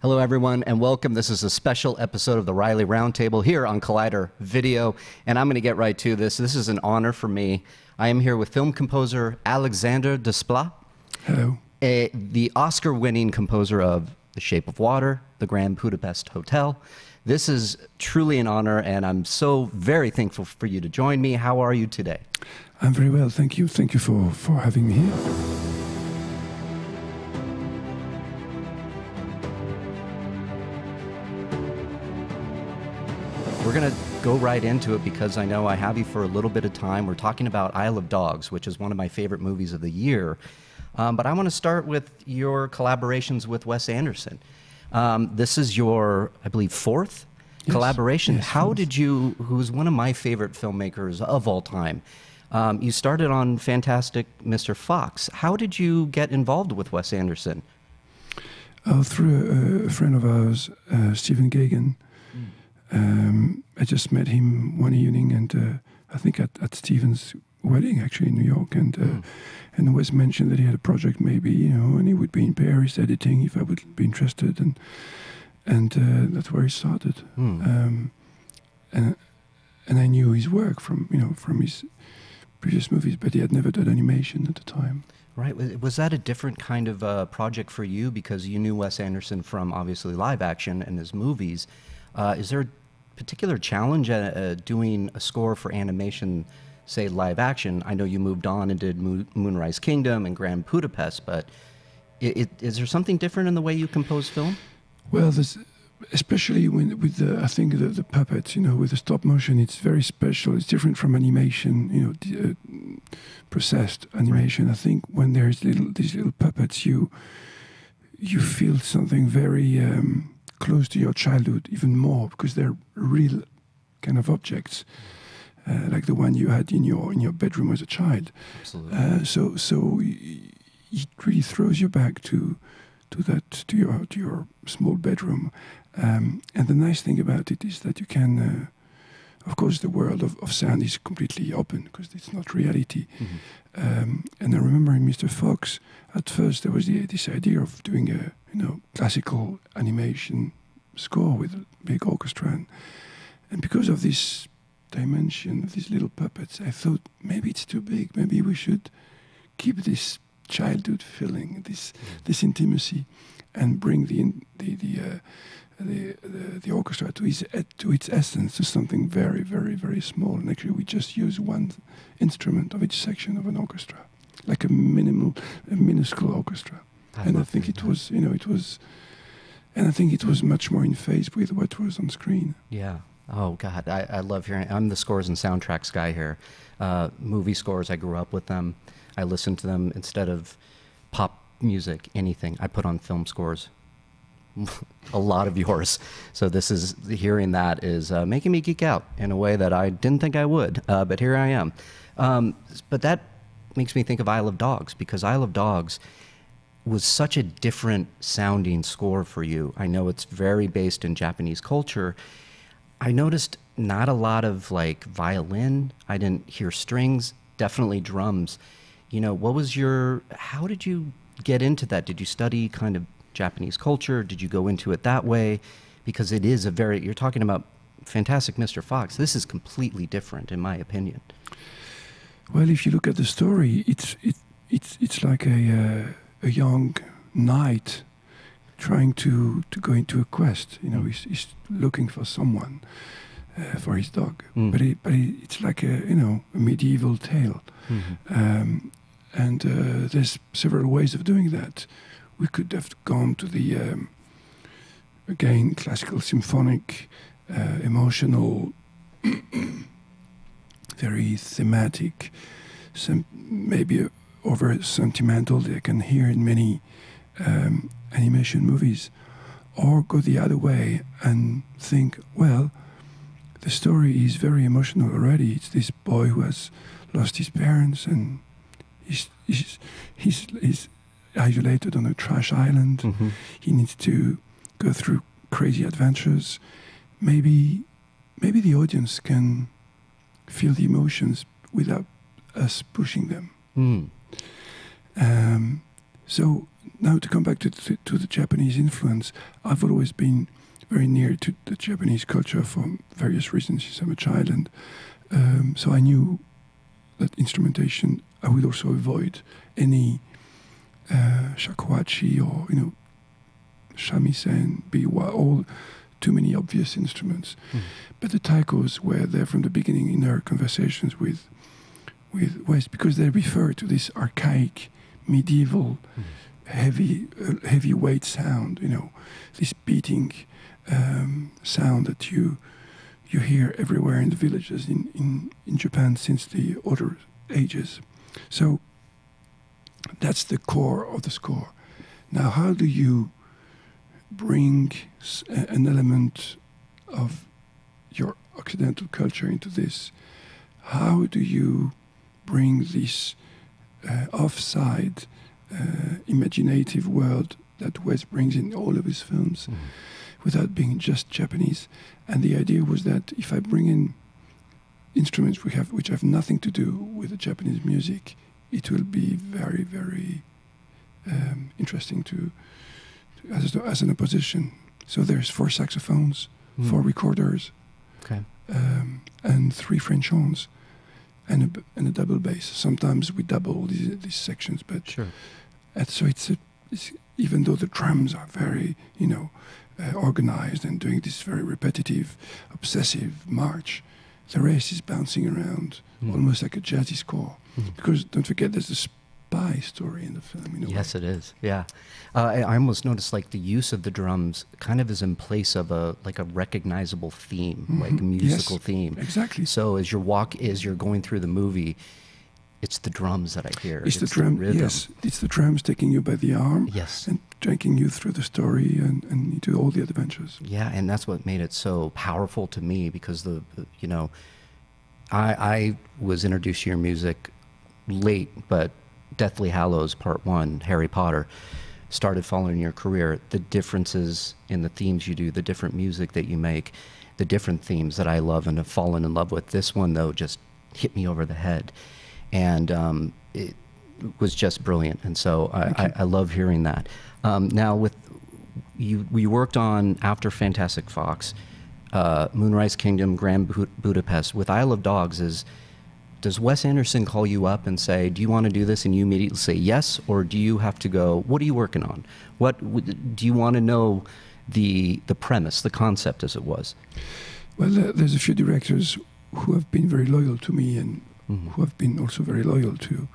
Hello, everyone, and welcome. This is a special episode of the Reilly Roundtable here on Collider Video, and I'm going to get right to this. This is an honor for me. I am here with film composer Alexandre Desplat. Hello. The Oscar-winning composer of The Shape of Water, The Grand Budapest Hotel. This is truly an honor, and I'm so very thankful for you to join me. How are you today? I'm very well, thank you. Thank you for having me here. We're going to go right into it because I know I have you for a little bit of time. We're talking about Isle of Dogs, which is one of my favorite movies of the year. But I want to start with your collaborations with Wes Anderson. This is your, I believe, fourth collaboration. Yes, How did you, who's one of my favorite filmmakers of all time, you started on Fantastic Mr. Fox. How did you get involved with Wes Anderson? Through a friend of ours, Stephen Gagan. I just met him one evening, and I think at Stephen's wedding, actually, in New York, and Wes mentioned that he had a project, maybe, you know, and he would be in Paris editing if I would be interested, and that's where he started. And I knew his work from his previous movies, but he had never done animation at the time. Right. Was that a different kind of project for you because you knew Wes Anderson from obviously live action and his movies? Is there a particular challenge doing a score for animation, say live action? I know you moved on and did Moonrise Kingdom and Grand Budapest, but is there something different in the way you compose film? Well, especially with the, I think the puppets, you know, with the stop motion, it's very special. It's different from animation, you know, processed animation. Right. I think when there's these little puppets, you feel something very close to your childhood, even more, because they're real kind of objects, like the one you had in your bedroom as a child. Absolutely. So it really throws you back to your small bedroom. And the nice thing about it is that you can, of course, the world of sound is completely open because it's not reality. Mm-hmm. And I remember in Mr. Fox, at first there was this idea of doing a classical animation score with a big orchestra, and because of this dimension of these little puppets, I thought maybe it's too big. Maybe we should keep this childhood feeling, this intimacy, and bring the orchestra to its essence, to something very, very, very small. And actually, we just use one instrument of each section of an orchestra, like a minuscule orchestra. And I think it was, and I think it was much more in phase with what was on screen. Yeah. Oh God, I love hearing. I'm the scores and soundtracks guy here. Movie scores, I grew up with them. I listen to them instead of pop music, anything. I put on film scores. A lot of yours. So hearing that is making me geek out in a way that I didn't think I would, but here I am. But that makes me think of Isle of Dogs, because Isle of Dogs was such a different sounding score for you. I know it's very based in Japanese culture. I noticed not a lot of like violin. I didn't hear strings, definitely drums. You know, how did you get into that? Did you study kind of Japanese culture? Did you go into it that way? Because it is you're talking about Fantastic Mr. Fox. This is completely different, in my opinion. Well, if you look at the story, it's like a young knight trying to go into a quest. You know, he's looking for someone, for his dog. But it's like a medieval tale. Mm-hmm. And there's several ways of doing that. We could have gone to the, again, classical symphonic, emotional, very thematic, maybe over sentimental that I can hear in many animation movies. Or go the other way and think, well, the story is very emotional already. It's this boy who has lost his parents, and he's isolated on a trash island. Mm-hmm. He needs to go through crazy adventures. Maybe the audience can feel the emotions without us pushing them. So Now to come back to the Japanese influence, I've always been very near to the Japanese culture for various reasons since I'm a child, and so I knew that instrumentation. I would also avoid any shakuhachi or shamisen, biwa, all too many obvious instruments. But the taikos were there from the beginning in our conversations with Wes, because they refer to this archaic, medieval, heavyweight sound. This beating sound that you hear everywhere in the villages in Japan since the older ages. So that's the core of the score. Now, how do you bring an element of your Occidental culture into this? How do you bring this offside, imaginative world that Wes brings in all of his films without being just Japanese? And the idea was that if I bring in instruments which have nothing to do with the Japanese music, it will be very, very interesting as an opposition. So there's 4 saxophones, 4 recorders, and 3 French horns, and a double bass. Sometimes we double these sections, but and so it's even though the drums are very organized and doing this very repetitive, obsessive march, the rest is bouncing around almost like a jazzy score. Because don't forget, there's a spy story in the film. Yes, it is. Yeah, I almost noticed like the use of the drums kind of is in place of a recognizable theme, like a musical theme. Exactly. So as you're going through the movie, it's the drums that I hear. It's the drum. Yes, it's the drums taking you by the arm. Yes. And taking you through the story and into all the adventures. Yeah, and that's what made it so powerful to me, because I was introduced to your music late, but Deathly Hallows Part 1, Harry Potter, started following your career. The differences in the themes you do, the different music that you make, the different themes that I love and have fallen in love with. This one, though, just hit me over the head. And it was just brilliant. And so I love hearing that. Now, with we worked on, after Fantastic Fox, Moonrise Kingdom, Grand Budapest. With Isle of Dogs, does Wes Anderson call you up and say, do you want to do this? And you immediately say yes? Or do you have to go, what are you working on? What do you want to know the premise, the concept as it was? Well, there's a few directors who have been very loyal to me and who have been also very loyal to.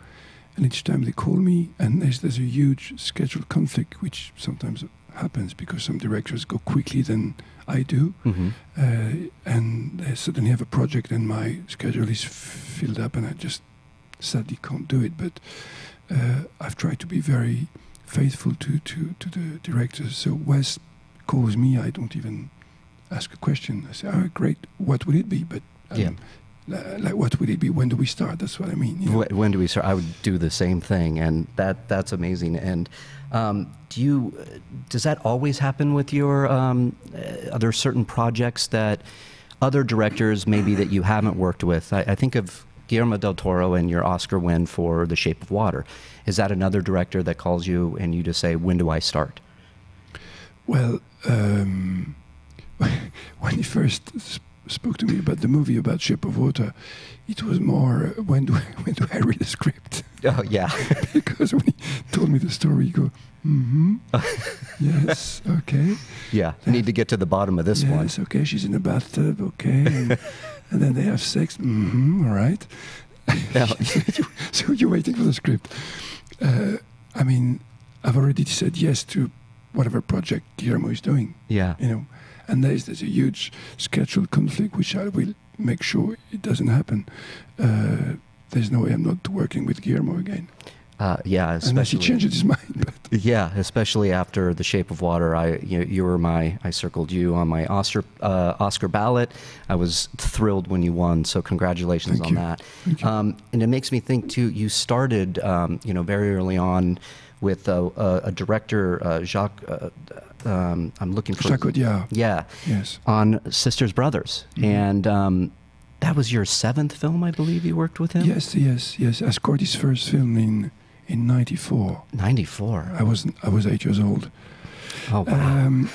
And each time they call me, and there's a huge schedule conflict, which sometimes happens because some directors go quickly than I do, and they suddenly have a project and my schedule is filled up and I just sadly can't do it. But I've tried to be very faithful to the directors. So Wes calls me, I don't even ask a question. I say, oh, great, what would it be? But like, what would it be? When do we start? That's what I mean. When do we start? I would do the same thing, and that's amazing. And does that always happen with your? Are there certain projects that other directors maybe that you haven't worked with? I think of Guillermo del Toro and your Oscar win for The Shape of Water. Is that another director that calls you and you just say, when do I start? Well, when he first spoke to me about the movie about Shape of Water, it was more, when do I read the script? Oh, yeah. Because when he told me the story, you go, yes, okay. Yeah, I need to get to the bottom of this one. Yes, okay, she's in a bathtub, okay. And then they have sex, all right. So you're waiting for the script. I mean, I've already said yes to whatever project Guillermo is doing. Yeah. And there's a huge schedule conflict, which I will make sure it doesn't happen. There's no way I'm not working with Guillermo again. Yeah, especially unless he changes his mind. But. Yeah, especially after The Shape of Water. I circled you on my Oscar ballot. I was thrilled when you won, so congratulations on that. Thank you. And it makes me think too. You started, very early on with a director, Jacques. I'm looking for Jacques Audiard. Yeah. Yes. On Sisters Brothers, and that was your 7th film, I believe. You worked with him. Yes. I scored his first film in in '94. 94. I was 8 years old. Oh wow.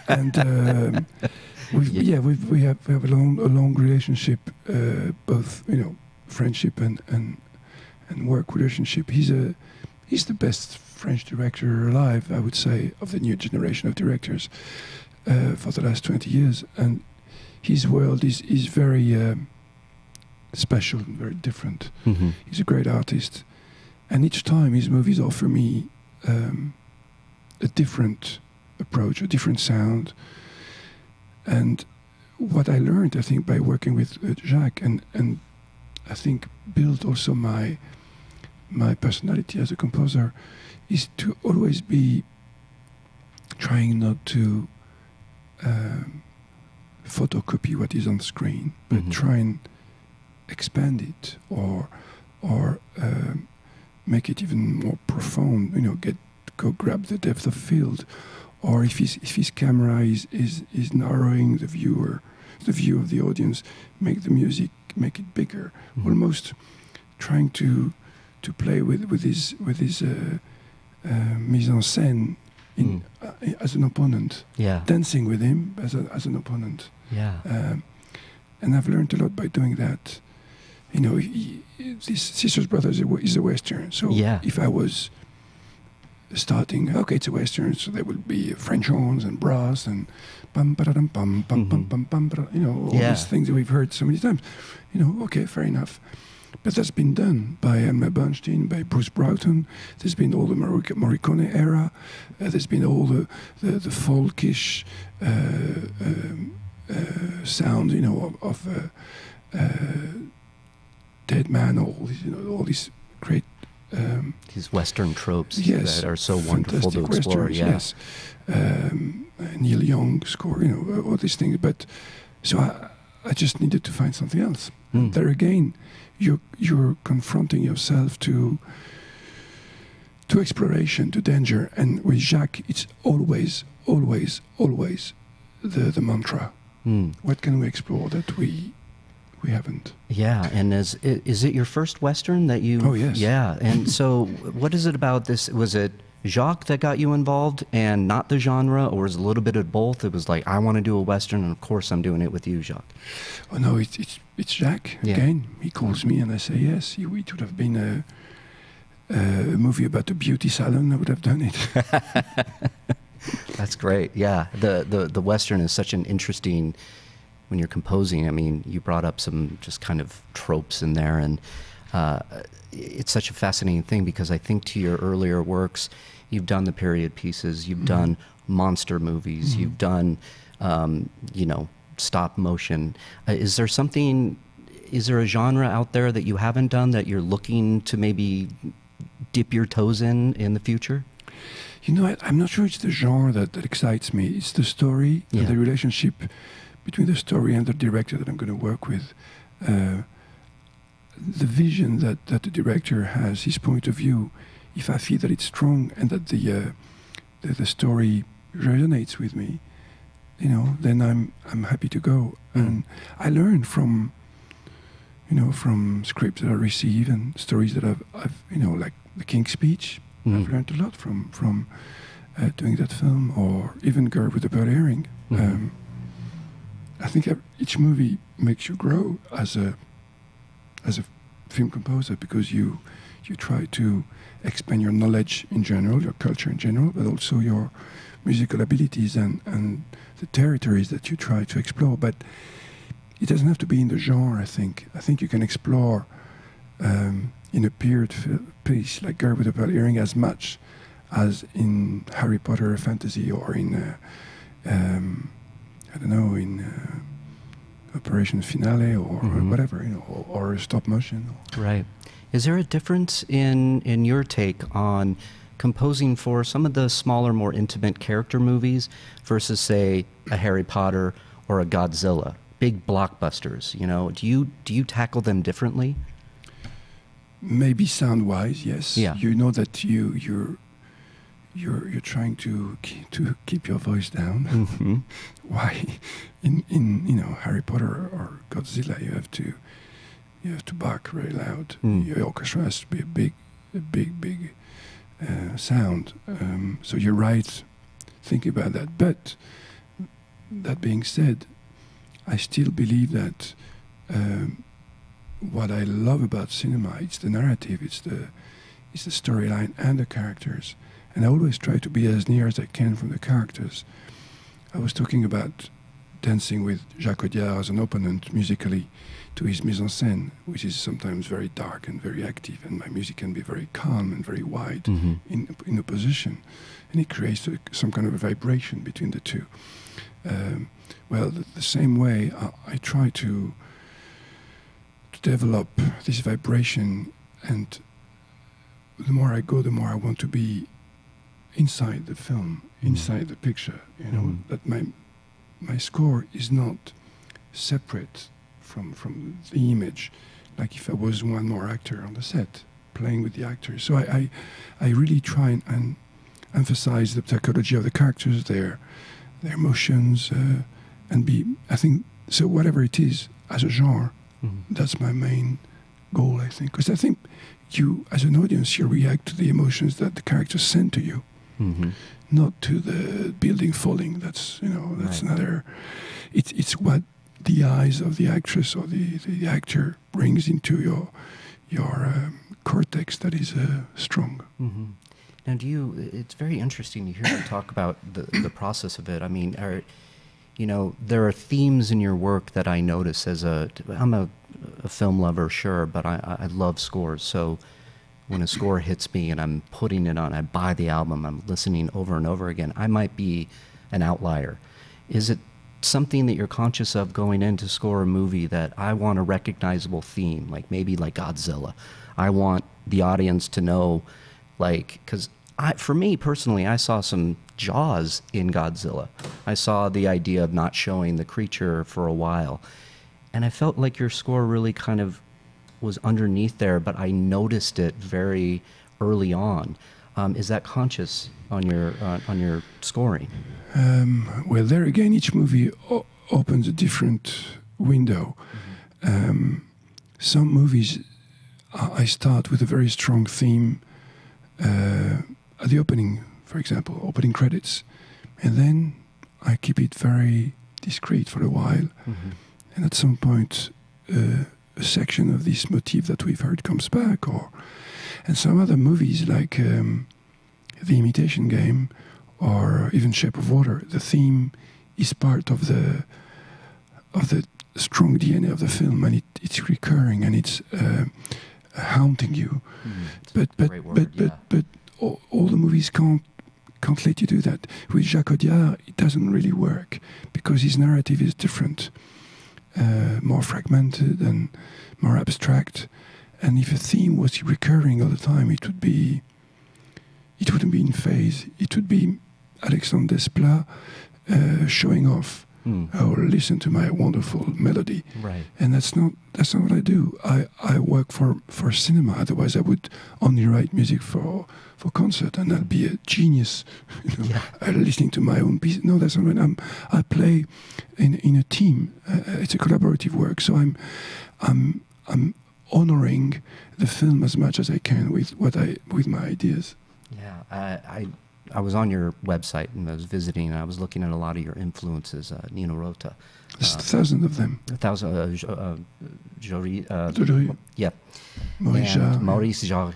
And we have a long relationship, both friendship and work relationship. He's the best French director alive, I would say, of the new generation of directors for the last 20 years. And his world is very special and very different. Mm-hmm. He's a great artist, and each time his movies offer me a different approach, a different sound. And what I learned, I think, by working with Jacques, and I think built also my personality as a composer, is to always be trying not to photocopy what is on the screen, but Mm-hmm. try and expand it or make it even more profound. Go grab the depth of field, or if his camera is narrowing the view of the audience, make the music, make it bigger. Mm-hmm. Almost trying to play with his mise en scène as an opponent, Yeah. dancing with him as an opponent. Yeah. And I've learned a lot by doing that. This Sisters Brothers is a Western, so Yeah. if I was starting, okay, it's a Western, so there will be French horns and brass and bum ba dum bum bum bum bum bum, all Yeah. these things that we've heard so many times. Okay, fair enough. But that's been done by Elmer Bernstein, by Bruce Broughton. There's been all the Morricone era. There's been all the folkish sound, of Dead Man, all these great These Western tropes yes, that are so wonderful to fantastic explore. Westerns, Yeah. yes. Neil Young score, all these things. But so I just needed to find something else. Mm. There again, you're confronting yourself to exploration, to danger. And with Jacques, it's always the mantra. Mm. What can we explore that we haven't? Yeah, and is it your first Western that you... Oh, yes. Yeah, and so what is it about this? Was it Jacques that got you involved and not the genre, or was it a little bit of both? It was like, I want to do a Western, and of course I'm doing it with you, Jacques. Oh, no, it's Jacques. Yeah. Again, he calls me and I say yes. It would have been a movie about a beauty salon. I would have done it. That's great. Yeah, the Western is such an interesting... When you're composing, I mean, you brought up some just kind of tropes in there, and it's such a fascinating thing because I think to your earlier works, you've done the period pieces, you've done monster movies, you've done, stop motion. Is there a genre out there that you haven't done that you're looking to maybe dip your toes in the future? I'm not sure it's the genre that excites me. It's the story and the relationship between the story and the director that I'm going to work with. The vision that the director has, his point of view, if I feel that it's strong and that the story resonates with me, then I'm happy to go. And I learn from scripts that I receive and stories that I've like The King's Speech. I've learned a lot from doing that film, or even Girl with the Pearl Earring. I think each movie makes you grow as a film composer, because you try to expand your knowledge in general, your culture in general, but also your musical abilities and the territories that you try to explore. But it doesn't have to be in the genre, I think. I think you can explore in a period piece like Girl with the Pearl Earring as much as in Harry Potter fantasy, or in in Operation Finale, or whatever, or stop motion. Right. Is there a difference in your take on composing for some of the smaller, more intimate character movies versus, say, a Harry Potter or a Godzilla, big blockbusters? Do you tackle them differently? Maybe sound-wise, yes. Yeah. You know that you're trying to keep your voice down. Mm-hmm. Why, in Harry Potter or Godzilla, you have to bark very loud. Your orchestra has to be a big a big sound. So you're right thinking about that. But that being said, I still believe that what I love about cinema, it's the narrative, it's the storyline and the characters. And I always try to be as near as I can from the characters. I was talking about dancing with Jacques Audiard as an opponent musically to his mise en scène, which is sometimes very dark and very active, and my music can be very calm and very wide in opposition, and it creates some kind of a vibration between the two. Well, the same way I try to develop this vibration, and the more I go, the more I want to be inside the film, inside the picture. You know, that my score is not separate from the image, like if I was one more actor on the set playing with the actors. So I really try and emphasize the psychology of the characters, their emotions, and I think, so whatever it is as a genre, that's my main goal, I think. Because I think you, as an audience, you react to the emotions that the characters send to you, not to the building falling. That's right. Another. It's what the eyes of the actress or the actor brings into your cortex that is strong. Now, it's very interesting to hear you talk about the process of it. I mean, there are themes in your work that I notice I'm a film lover, sure, but I love scores. So when a score hits me and I'm putting it on, I buy the album, I'm listening over and over again, I might be an outlier. Is it something that you're conscious of going in to score a movie that I want a recognizable theme, like maybe like Godzilla? I want the audience to know, because for me personally, I saw some Jaws in Godzilla. I saw the idea of not showing the creature for a while. And I felt like your score really kind of was underneath there, but I noticed it very early on. Is that conscious on your scoring? Well, there again, each movie opens a different window. Some movies, I start with a very strong theme at the opening, for example, opening credits, and then I keep it very discreet for a while, and at some point a section of this motif that we've heard comes back, and some other movies like The Imitation Game or even Shape of Water, the theme is part of the strong DNA of the film, and it's recurring and it's haunting you. But all the movies can't let you do that. With Jacques Audiard, it doesn't really work because his narrative is different, more fragmented and more abstract. And if a theme was recurring all the time, it wouldn't be in phase. It would be Alexandre Desplat showing off. Oh, listen to my wonderful melody. Right. And that's not what I do. I work for cinema. Otherwise, I would only write music for concert, and I'd be a genius, listening to my own piece. No, that's not what I play in a team. It's a collaborative work. So I'm honoring the film as much as I can with my ideas. Yeah, I was on your website and I was visiting, and I was looking at a lot of your influences. Nino Rota. There's 1,000 of them. 1,000. Jory. Yeah. Maurice Jarre.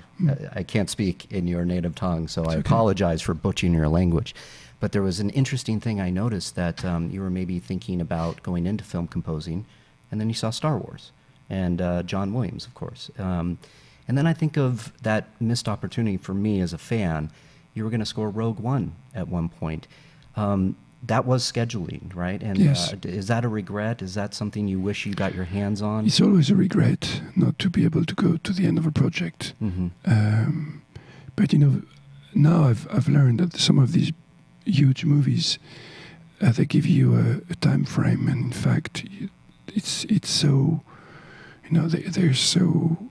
I can't speak in your native tongue, so I apologize for butchering your language. But there was an interesting thing I noticed, that you were maybe thinking about going into film composing, and then you saw Star Wars and John Williams, of course. And then I think of that missed opportunity for me as a fan. You were going to score Rogue One at one point. That was scheduling, right? And yes. Is that a regret? Is that something you wish you got your hands on? It's always a regret not to be able to go to the end of a project. But now I've learned that some of these huge movies, they give you a time frame, and in fact, it's so, they're so.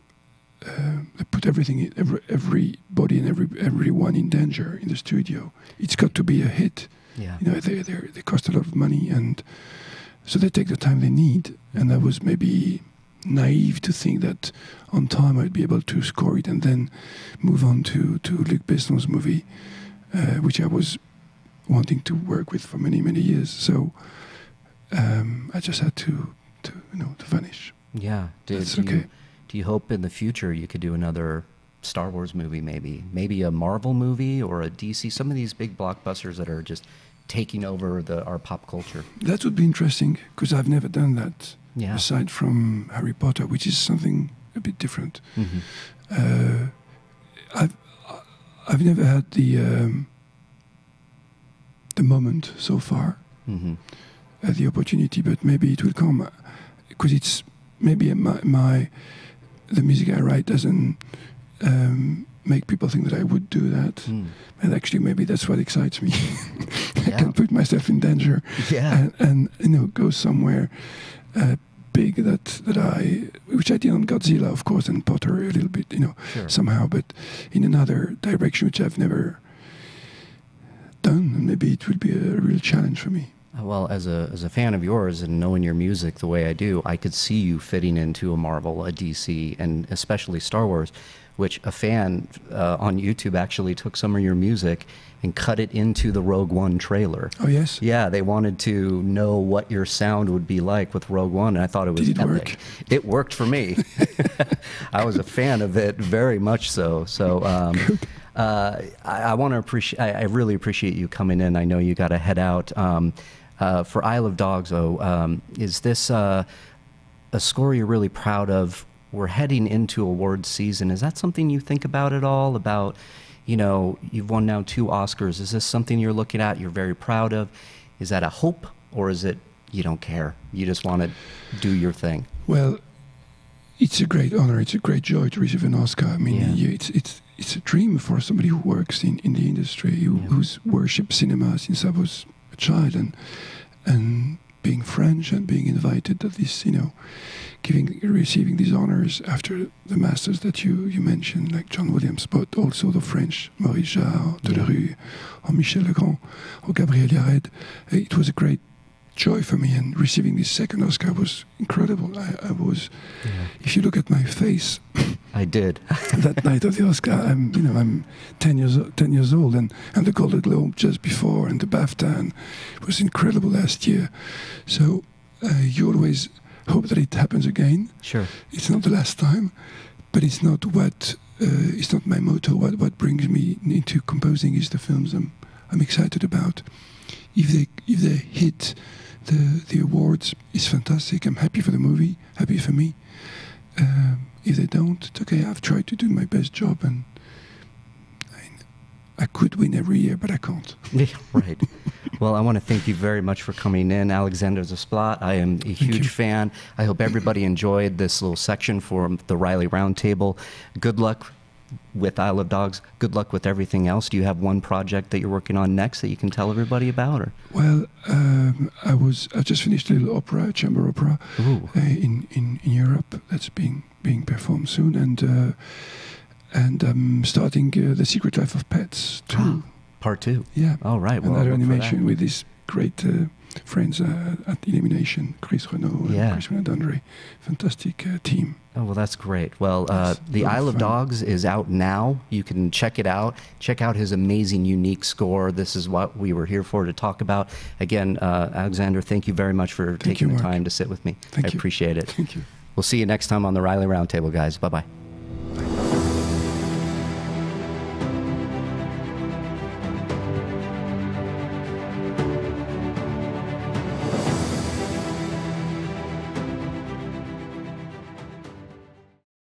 They put everything, everybody and everyone in danger in the studio. It's got to be a hit. Yeah. They cost a lot of money, and so they take the time they need. And that was maybe naive to think that on time I'd be able to score it and then move on to Luc Besson's movie, which I was wanting to work with for many, many years. So I just had to vanish. Yeah. That's okay. Do you hope in the future you could do another Star Wars movie, maybe a Marvel movie or a DC, some of these big blockbusters that are just taking over our pop culture? That would be interesting, because I've never done that, aside from Harry Potter, which is something a bit different. Mm-hmm. I've never had the moment so far, mm-hmm. The opportunity, but maybe it will come, because it's maybe the music I write doesn't make people think that I would do that. Mm. And actually, maybe that's what excites me. I Yeah. can put myself in danger, Yeah. and go somewhere big which I did on Godzilla, of course, and Potter a little bit, Sure. somehow, but in another direction which I've never done, and maybe it will be a real challenge for me. Well, as a fan of yours and knowing your music the way I do, I could see you fitting into a Marvel, a DC, and especially Star Wars, which a fan on YouTube actually took some of your music and cut it into the Rogue One trailer. Oh, yes? Yeah, they wanted to know what your sound would be like with Rogue One, and I thought it was Did it epic. work? It worked for me. I was a fan of it, very much so. So I want to appreciate. I really appreciate you coming in. I know you got to head out. For Isle of Dogs, is this a score you're really proud of? We're heading into awards season. Is that something you think about at all? About, you've won now 2 Oscars. Is this something you're looking at, you're very proud of? Is that a hope, or is it you don't care? You just want to do your thing? Well, it's a great honor. It's a great joy to receive an Oscar. I mean, it's a dream for somebody who works in the industry, who's worshipped cinema since I was a child, and being French and being invited at this, receiving these honors after the masters that you mentioned, like John Williams, but also the French, Maurice Jarre, Delerue, or Michel Legrand, or Gabriel Yared. It was a great joy for me, and receiving this second Oscar was incredible. I was, if you look at my face, I did. that night of the Oscar, I'm 10 years old, and the Golden Globe just before, and the BAFTA, and it was incredible last year. So you always hope that it happens again. Sure. It's not the last time, but it's not it's not my motto. What brings me into composing is the films I'm excited about. If they hit the awards, it's fantastic. I'm happy for the movie, happy for me. If they don't, it's okay. I've tried to do my best job, and I could win every year, but I can't. Yeah, right. Well, I want to thank you very much for coming in, Alexandre Desplat. I am a huge fan. I hope everybody enjoyed this little section for the Reilly Roundtable. Good luck with Isle of Dogs. Good luck with everything else. Do you have one project that you're working on next that you can tell everybody about? Or? Well, I just finished a little opera, chamber opera, in Europe. That's being performed soon, and I'm starting The Secret Life of Pets too. Part 2. Yeah. All right. Well, another animation with these great friends at Illumination, Chris Renaud and Chris Renaud-Dundry. Fantastic team. Oh, well, that's great. Well, The Isle of Dogs is out now. You can check it out. Check out his amazing, unique score. This is what we were here for to talk about. Again, Alexandre, thank you very much for taking the time to sit with me. I appreciate it. Thank you. We'll see you next time on the Reilly Roundtable, guys. Bye-bye.